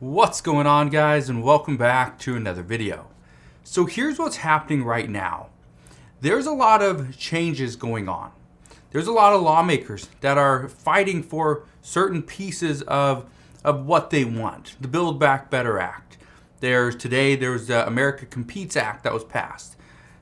What's going on, guys, and welcome back to another video. So here's what's happening right now. There's a lot of changes going on. There's a lot of lawmakers that are fighting for certain pieces of what they want. The Build Back Better Act. There's the America Competes Act that was passed.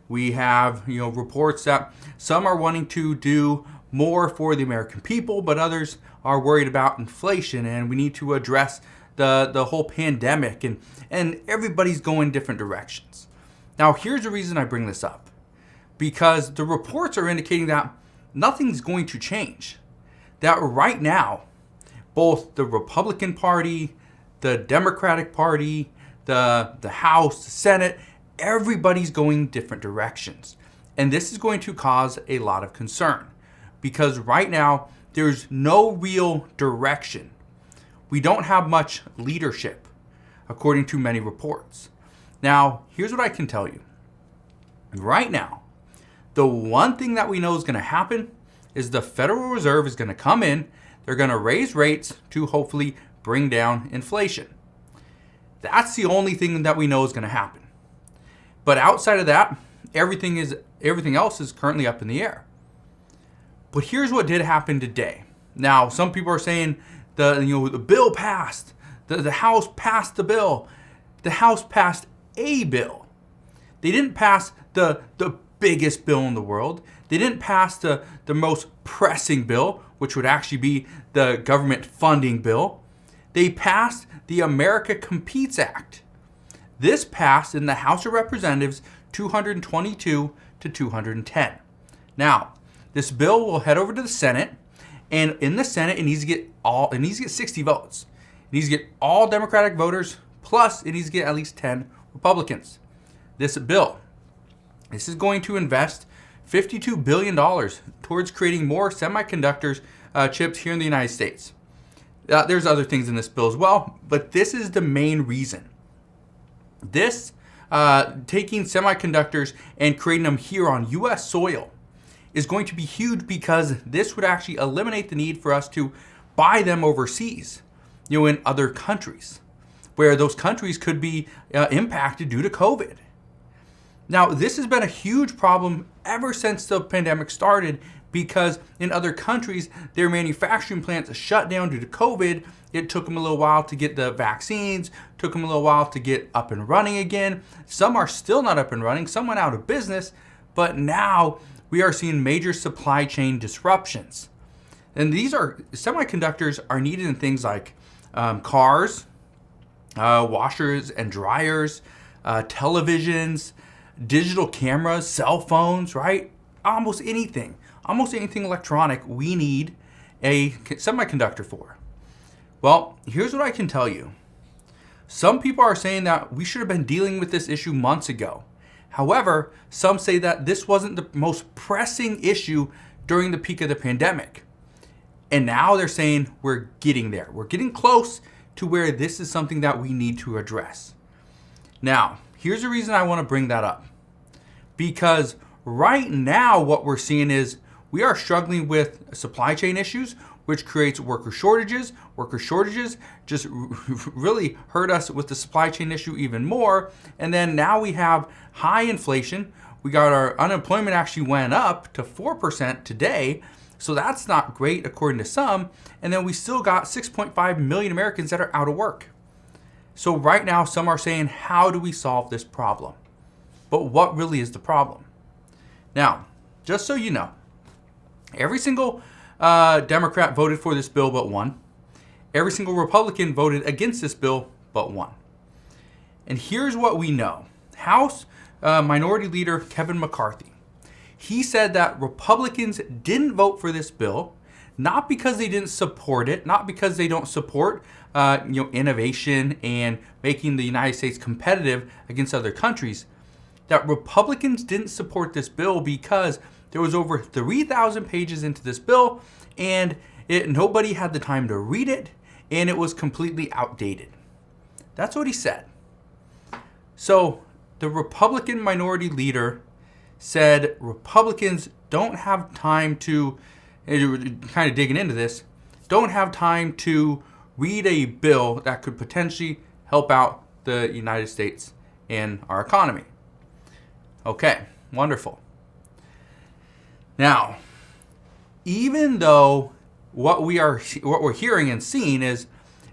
We have reports that some are wanting to do more for the American people, but others are worried about inflation, and we need to address the whole pandemic, and everybody's going different directions. Now, here's the reason I bring this up. Because the reports are indicating that nothing's going to change. That right now, both the Republican Party, the Democratic Party, the House, the Senate, everybody's going different directions. And this is going to cause a lot of concern. Because right now, there's no real direction. We don't have much leadership, according to many reports. Now, here's what I can tell you. Right now, the one thing that we know is going to happen is the Federal Reserve is going to come in. They're going to raise rates to hopefully bring down inflation. That's the only thing that we know is going to happen. But outside of that, everything else is currently up in the air. But here's what did happen today. Now, some people are saying the bill passed. The House passed the bill. The House passed a bill. They didn't pass the biggest bill in the world. They didn't pass the most pressing bill, which would actually be the government funding bill. They passed the America Competes Act. This passed in the House of Representatives 222 to 210. Now, this bill will head over to the Senate. And in the Senate, it needs to get 60 votes. It needs to get all Democratic voters, plus it needs to get at least 10 Republicans. This is going to invest $52 billion towards creating more semiconductors chips here in the United States. There's other things in this bill as well, but this is the main reason. This, taking semiconductors and creating them here on U.S. soil, is going to be huge because this would actually eliminate the need for us to buy them overseas, in other countries, where those countries could be impacted due to COVID. Now, this has been a huge problem ever since the pandemic started because in other countries, their manufacturing plants shut down due to COVID. It took them a little while to get the vaccines, took them a little while to get up and running again. Some are still not up and running, some went out of business, but now we are seeing major supply chain disruptions. And semiconductors are needed in things like cars, washers and dryers, televisions, digital cameras, cell phones, right? Almost anything electronic we need a semiconductor for. Well, here's what I can tell you. Some people are saying that we should have been dealing with this issue months ago. However, some say that this wasn't the most pressing issue during the peak of the pandemic. And now they're saying we're getting there. We're getting close to where this is something that we need to address. Now, here's the reason I want to bring that up. Because right now what we're seeing is we are struggling with supply chain issues, which creates worker shortages. Worker shortages just really hurt us with the supply chain issue even more. And then now we have high inflation. We got our unemployment actually went up to 4% today. So that's not great according to some. And then we still got 6.5 million Americans that are out of work. So right now some are saying, how do we solve this problem? But what really is the problem? Now, just so you know, every single Democrat voted for this bill but one. Every single Republican voted against this bill but one. And here's what we know. House Minority Leader Kevin McCarthy, he said that Republicans didn't vote for this bill, not because they didn't support it, not because they don't support innovation and making the United States competitive against other countries, that Republicans didn't support this bill because there was over 3,000 pages into this bill, and nobody had the time to read it, and it was completely outdated. That's what he said. So the Republican minority leader said Republicans don't have time to, kind of digging into this, don't have time to read a bill that could potentially help out the United States and our economy. Okay, wonderful. Now, even though what we're hearing and seeing is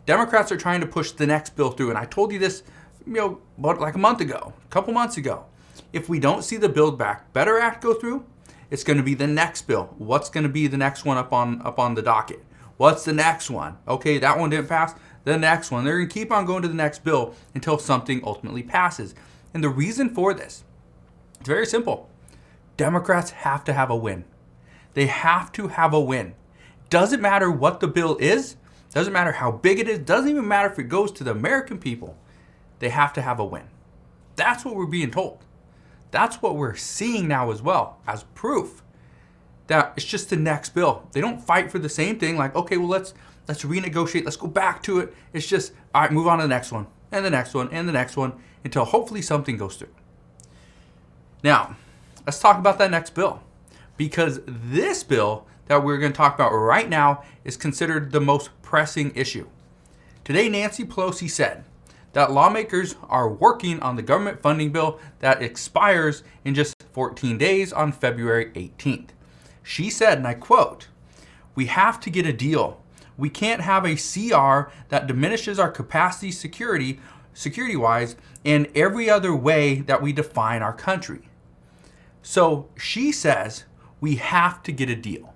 Democrats are trying to push the next bill through, and I told you this, about like a couple months ago. If we don't see the Build Back Better Act go through, it's going to be the next bill. What's going to be the next one up on the docket? What's the next one? Okay, that one didn't pass. The next one. They're going to keep on going to the next bill until something ultimately passes. And the reason for this, it's very simple. Democrats have to have a win. They have to have a win. Doesn't matter what the bill is. Doesn't matter how big it is. Doesn't even matter if it goes to the American people. They have to have a win. That's what we're being told. That's what we're seeing now as well as proof that it's just the next bill. They don't fight for the same thing like, okay, well, let's renegotiate. Let's go back to it. It's just, all right, move on to the next one and the next one and the next one until hopefully something goes through. Now, let's talk about that next bill, because this bill that we're going to talk about right now is considered the most pressing issue. Today, Nancy Pelosi said that lawmakers are working on the government funding bill that expires in just 14 days on February 18th. She said, and I quote, "We have to get a deal. We can't have a CR that diminishes our capacity security-wise in every other way that we define our country." So she says we have to get a deal.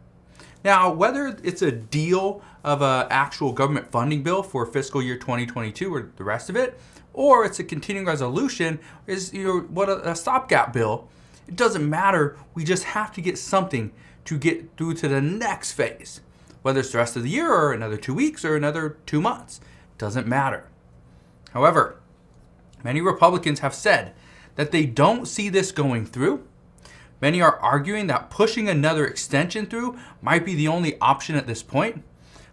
Now, whether it's a deal of an actual government funding bill for fiscal year 2022 or the rest of it, or it's a continuing resolution, is a stopgap bill, it doesn't matter. We just have to get something to get through to the next phase. Whether it's the rest of the year or another 2 weeks or another 2 months, doesn't matter. However, many Republicans have said that they don't see this going through. Many are arguing that pushing another extension through might be the only option at this point.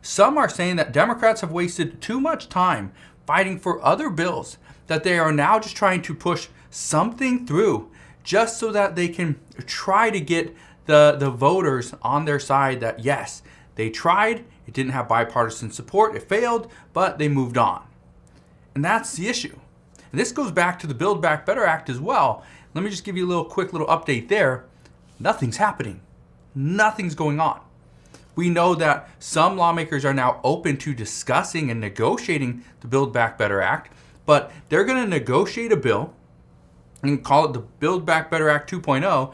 Some are saying that Democrats have wasted too much time fighting for other bills, that they are now just trying to push something through just so that they can try to get the voters on their side that, yes, they tried, it didn't have bipartisan support, it failed, but they moved on. And that's the issue. And this goes back to the Build Back Better Act as well. Let me just give you a quick little update there. Nothing's happening. Nothing's going on. We know that some lawmakers are now open to discussing and negotiating the Build Back Better Act, but they're going to negotiate a bill and call it the Build Back Better Act 2.0,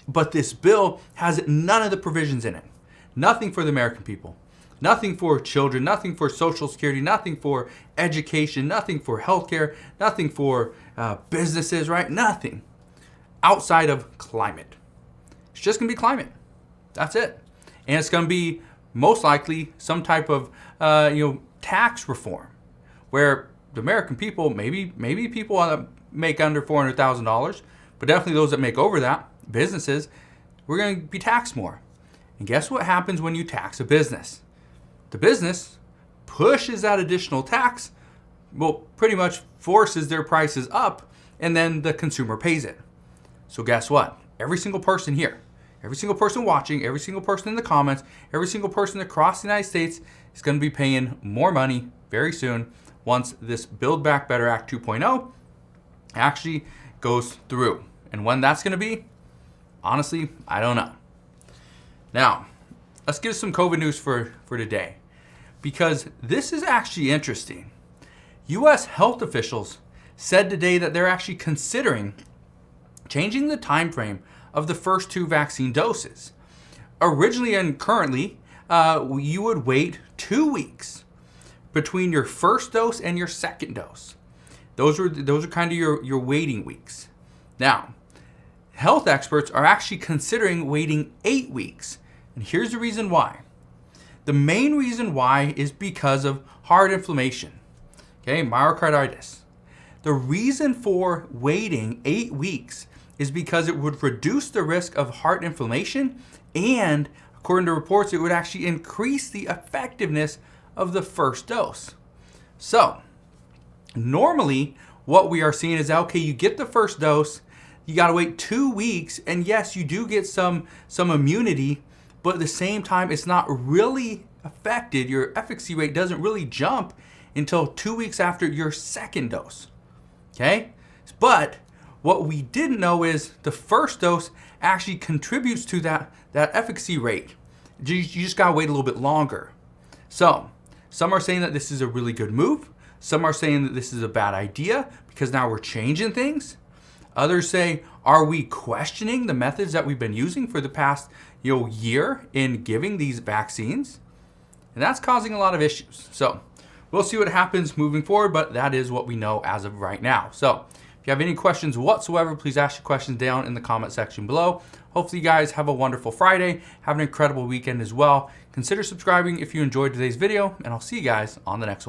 but this bill has none of the provisions in it. Nothing for the American people. Nothing for children, nothing for Social Security, nothing for education, nothing for healthcare, nothing for businesses, right? Nothing outside of climate. It's just going to be climate. That's it. And it's going to be most likely some type of tax reform where the American people, maybe people that make under $400,000, but definitely those that make over that, businesses, we're going to be taxed more. And guess what happens when you tax a business? The business pushes that additional tax, well, pretty much forces their prices up, and then the consumer pays it. So guess what? Every single person here, every single person watching, every single person in the comments, every single person across the United States is going to be paying more money very soon once this Build Back Better Act 2.0 actually goes through. And when that's going to be, honestly, I don't know. Now, let's get some COVID news for today, because this is actually interesting. U.S. health officials said today that they're actually considering changing the time frame of the first 2 vaccine doses. Originally and currently, you would wait 2 weeks between your first dose and your second dose. Those are kind of your waiting weeks. Now, health experts are actually considering waiting 8 weeks. And here's the reason why. The main reason why is because of heart inflammation, okay, myocarditis. The reason for waiting 8 weeks is because it would reduce the risk of heart inflammation, and according to reports, it would actually increase the effectiveness of the first dose. So, normally, what we are seeing is, okay, you get the first dose, you got to wait 2 weeks, and yes, you do get some immunity, but at the same time, it's not really affected. Your efficacy rate doesn't really jump until 2 weeks after your second dose. Okay? But what we didn't know is the first dose actually contributes to that efficacy rate. You just gotta wait a little bit longer. So, some are saying that this is a really good move. Some are saying that this is a bad idea because now we're changing things. Others say, are we questioning the methods that we've been using for the past year in giving these vaccines? And that's causing a lot of issues. So we'll see what happens moving forward, but that is what we know as of right now. So if you have any questions whatsoever, please ask your questions down in the comment section below. Hopefully you guys have a wonderful Friday. Have an incredible weekend as well. Consider subscribing if you enjoyed today's video, and I'll see you guys on the next one.